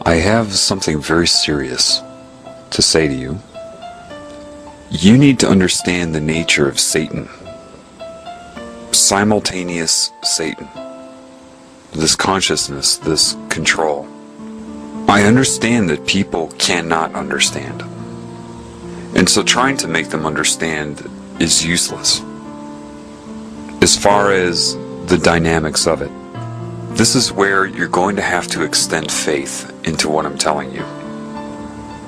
I have something very serious to say to you. You need to understand the nature of Satan. Simultaneous Satan. This consciousness, this control. I understand that people cannot understand. And so trying to make them understand is useless. As far as the dynamics of it, this is where you're going to have to extend faith into what I'm telling you.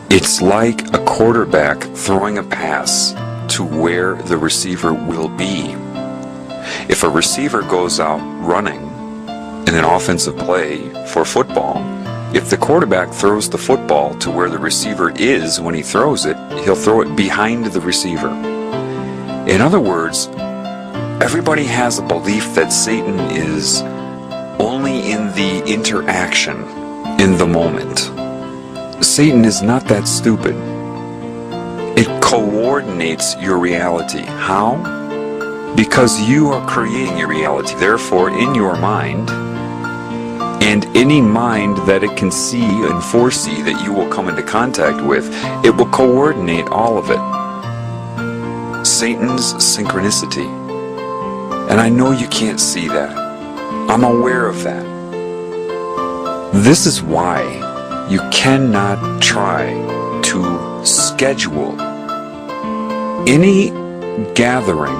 It's like a quarterback throwing a pass to where the receiver will be. If a receiver goes out running in an offensive play for football, if the quarterback throws the football to where the receiver is when he throws it, he'll throw it behind the receiver. In other words, everybody has a belief that Satan is only in the interaction, in the moment. Satan is not that stupid. It coordinates your reality. How? Because you are creating your reality. Therefore, in your mind, and any mind that it can see and foresee that you will come into contact with, it will coordinate all of it. Satan's synchronicity. And I know you can't see that. I'm aware of that. This is why you cannot try to schedule any gathering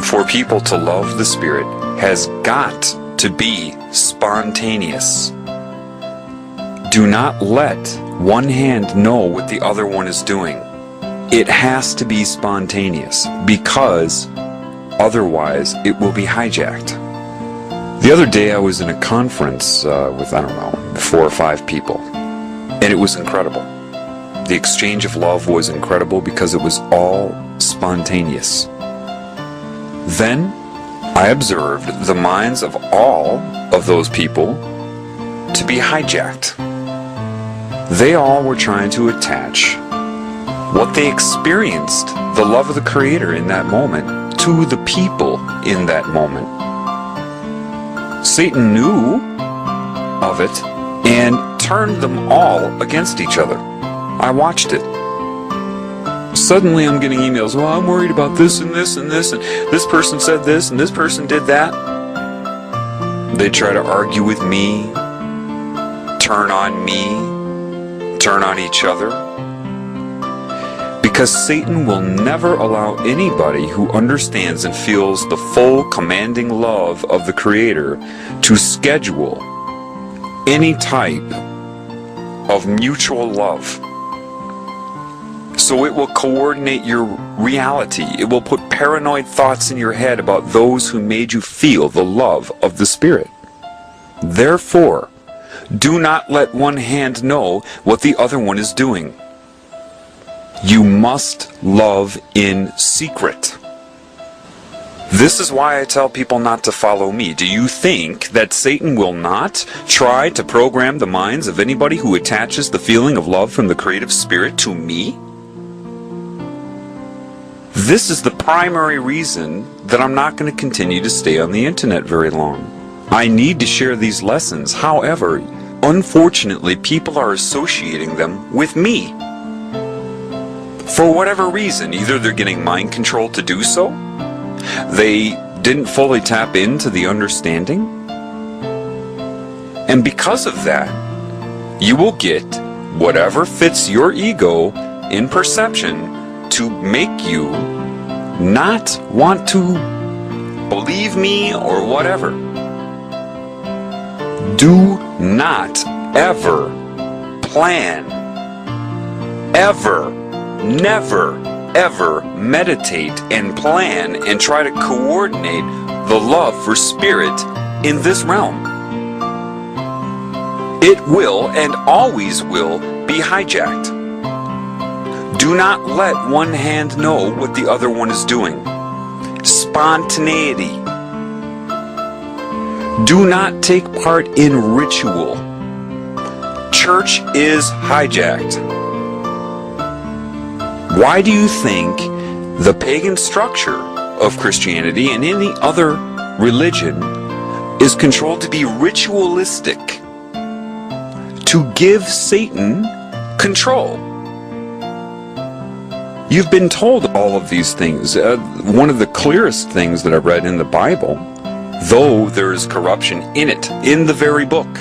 for people to love the Spirit. Has got to be spontaneous. Do not let one hand know what the other one is doing. It has to be spontaneous, because otherwise it will be hijacked. The other day I was in a conference with, 4 or 5 people, and it was incredible. The exchange of love was incredible because it was all spontaneous. Then I observed the minds of all of those people to be hijacked. They all were trying to attach what they experienced, the love of the Creator in that moment, to the people in that moment. Satan knew of it and turned them all against each other. I watched it. Suddenly I'm getting emails, well, I'm worried about this and this and this, and this person said this and this person did that. They try to argue with me, turn on each other. Because Satan will never allow anybody who understands and feels the full commanding love of the Creator to schedule any type of mutual love. So it will coordinate your reality. It will put paranoid thoughts in your head about those who made you feel the love of the Spirit. Therefore, do not let one hand know what the other one is doing. You must love in secret. This is why I tell people not to follow me. Do you think that Satan will not try to program the minds of anybody who attaches the feeling of love from the creative Spirit to me? This is the primary reason that I'm not going to continue to stay on the internet very long. I need to share these lessons. However, unfortunately, people are associating them with me. For whatever reason, either they're getting mind control to do so, they didn't fully tap into the understanding, and because of that, you will get whatever fits your ego in perception to make you not want to believe me or whatever. Do not ever plan, ever, never, ever meditate and plan and try to coordinate the love for Spirit in this realm. It will and always will be hijacked. Do not let one hand know what the other one is doing. Spontaneity. Do not take part in ritual. Church is hijacked. Why do you think the pagan structure of Christianity and any other religion is controlled to be ritualistic? to give Satan control. You've been told all of these things. One of the clearest things that I read in the Bible, though there is corruption in it, in the very book,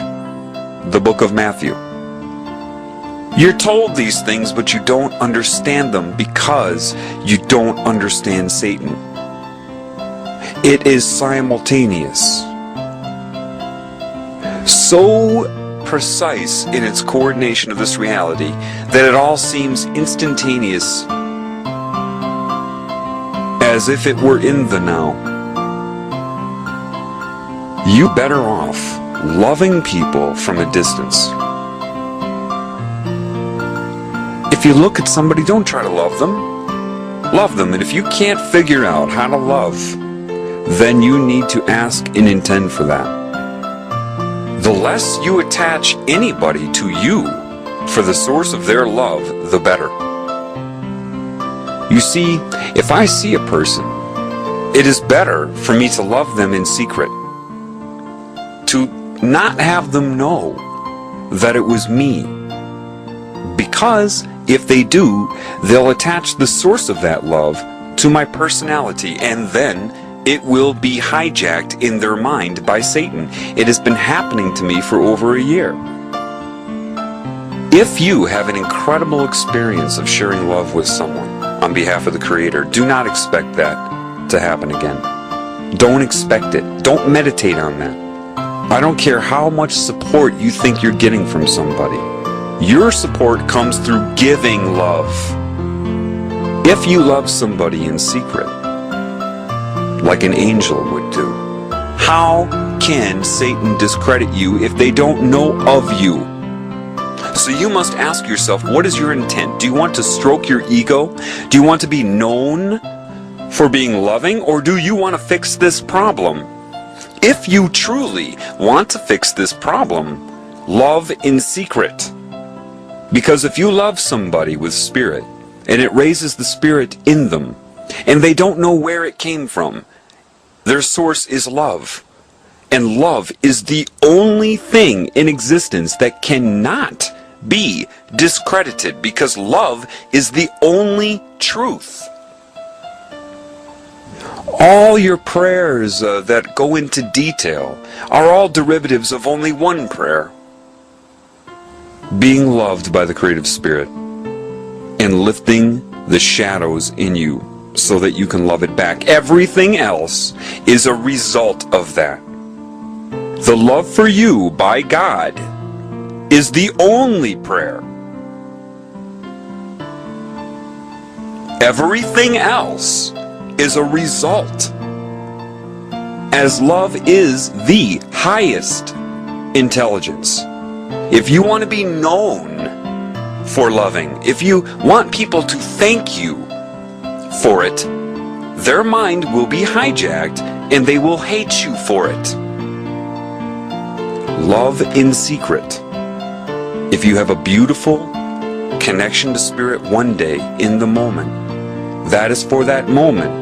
the book of Matthew. You're told these things, but you don't understand them because you don't understand Satan. It is simultaneous. So precise in its coordination of this reality that it all seems instantaneous, as if it were in the now. You better off loving people from a distance. If you look at somebody, don't try to love them. Love them, and if you can't figure out how to love, then you need to ask and intend for that. The less you attach anybody to you for the source of their love, the better. You see, if I see a person, it is better for me to love them in secret, to not have them know that it was me. Because if they do, they'll attach the source of that love to my personality, and then it will be hijacked in their mind by Satan. It has been happening to me for over a year. If you have an incredible experience of sharing love with someone on behalf of the Creator, do not expect that to happen again. Don't expect it. Don't meditate on that. I don't care how much support you think you're getting from somebody. Your support comes through giving love. If you love somebody in secret, like an angel would do, how can Satan discredit you if they don't know of you? So you must ask yourself, what is your intent? Do you want to stroke your ego? Do you want to be known for being loving? Or do you want to fix this problem? If you truly want to fix this problem, love in secret. Because if you love somebody with spirit, and it raises the spirit in them, and they don't know where it came from, their source is love. And love is the only thing in existence that cannot be discredited, because love is the only truth. All your prayers that go into detail are all derivatives of only one prayer: being loved by the creative spirit and lifting the shadows in you so that you can love it back. Everything else is a result of that. The love for you by God is the only prayer. Everything else is a result, as love is the highest intelligence. If you want to be known for loving, if you want people to thank you for it, their mind will be hijacked and they will hate you for it. Love in secret. If you have a beautiful connection to spirit one day in the moment, that is for that moment.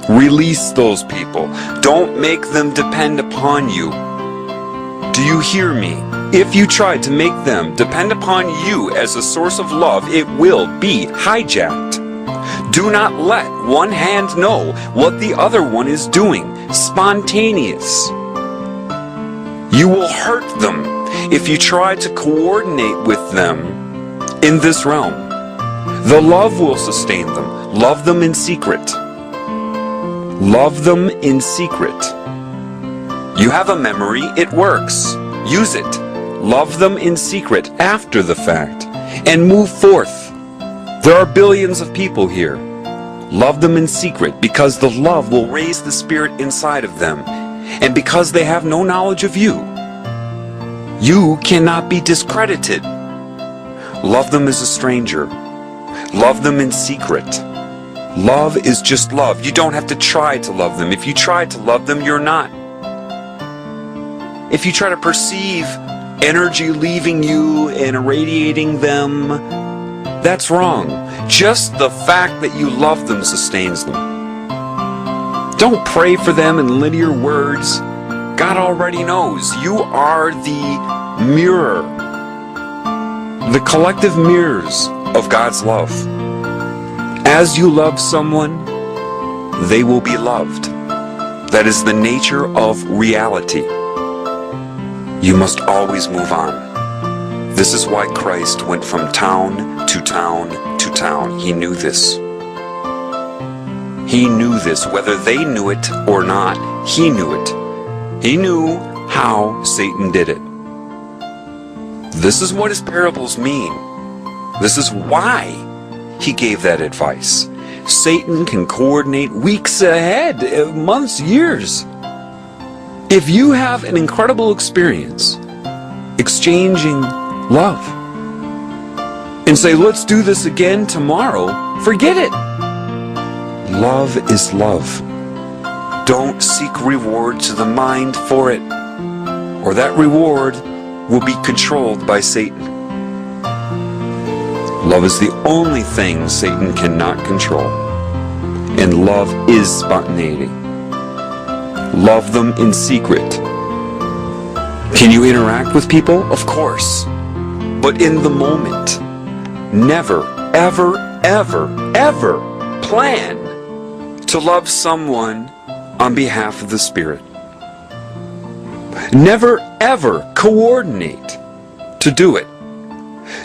Release those people. Don't make them depend upon you. Do you hear me? If you try to make them depend upon you as a source of love, it will be hijacked. Do not let one hand know what the other one is doing. Spontaneous. You will hurt them if you try to coordinate with them in this realm. The love will sustain them. Love them in secret. Love them in secret. You have a memory, it works. Use it. Love them in secret after the fact, and move forth. There are billions of people here. Love them in secret, because the love will raise the spirit inside of them, and because they have no knowledge of you. You cannot be discredited. Love them as a stranger. Love them in secret. Love is just love. You don't have to try to love them. If you try to love them, you're not. If you try to perceive energy leaving you and irradiating them, that's wrong. Just the fact that you love them sustains them. Don't pray for them in linear words. God already knows. You are the mirror the collective mirrors of God's love. As you love someone, they will be loved. That is the nature of reality. You must always move on. This is why Christ went from town to town to town. He knew this. He knew this, whether they knew it or not. He knew it. He knew how Satan did it. This is what his parables mean. This is why he gave that advice. Satan can coordinate weeks ahead, months, years. If you have an incredible experience exchanging love and say, let's do this again tomorrow, forget it. Love is love. Don't seek reward to the mind for it, or that reward will be controlled by Satan. Love is the only thing Satan cannot control. And love is spontaneity. Love them in secret. Can you interact with people? Of course. But in the moment. Never, ever, ever, ever plan to love someone on behalf of the Spirit. Never, ever coordinate to do it.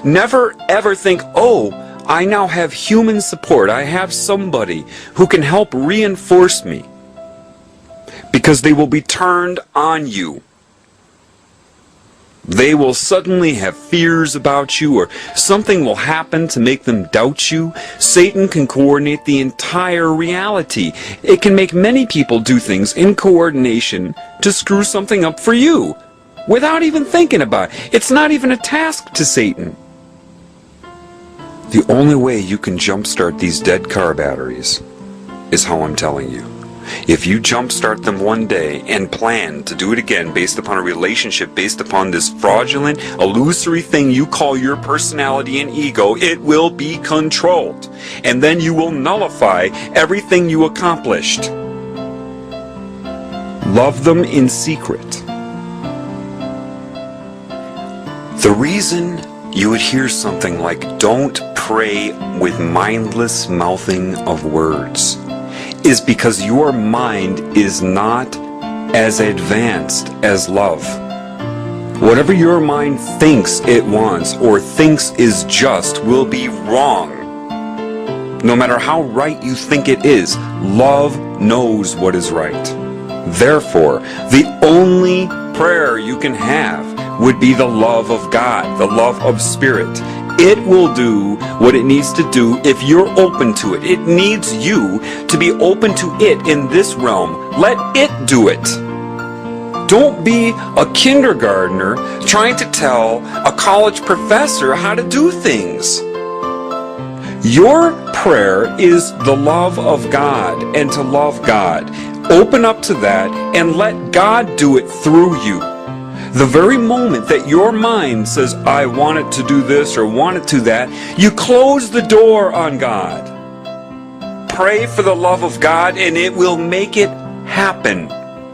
Never, ever think, oh, I now have human support. I have somebody who can help reinforce me. Because they will be turned on you. They will suddenly have fears about you, or something will happen to make them doubt you. Satan can coordinate the entire reality. It can make many people do things in coordination to screw something up for you, without even thinking about it. It's not even a task to Satan. The only way you can jumpstart these dead car batteries is how I'm telling you. If you jumpstart them one day and plan to do it again based upon a relationship, based upon this fraudulent, illusory thing you call your personality and ego, it will be controlled. And then you will nullify everything you accomplished. Love them in secret. The reason you would hear something like, don't pray with mindless mouthing of words, is because your mind is not as advanced as love. Whatever your mind thinks it wants or thinks is just will be wrong. No matter how right you think it is, love knows what is right. Therefore, the only prayer you can have would be the love of God, the love of Spirit. It will do what it needs to do if you're open to it. It needs you to be open to it in this realm. Let it do it. Don't be a kindergartner trying to tell a college professor how to do things. Your prayer is the love of God and to love God. Open up to that and let God do it through you. The very moment that your mind says, I want it to do this or want it to that, you close the door on God. Pray for the love of God and it will make it happen.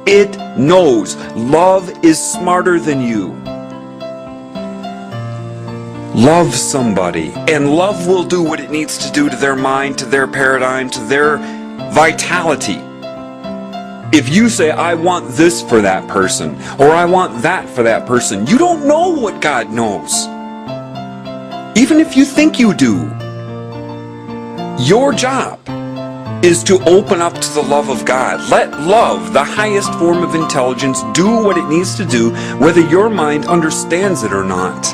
It knows. Love is smarter than you. Love somebody and love will do what it needs to do to their mind, to their paradigm, to their vitality. If you say, I want this for that person, or I want that for that person, you don't know what God knows. Even if you think you do. Your job is to open up to the love of God. Let love, the highest form of intelligence, do what it needs to do, whether your mind understands it or not.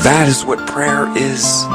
That is what prayer is.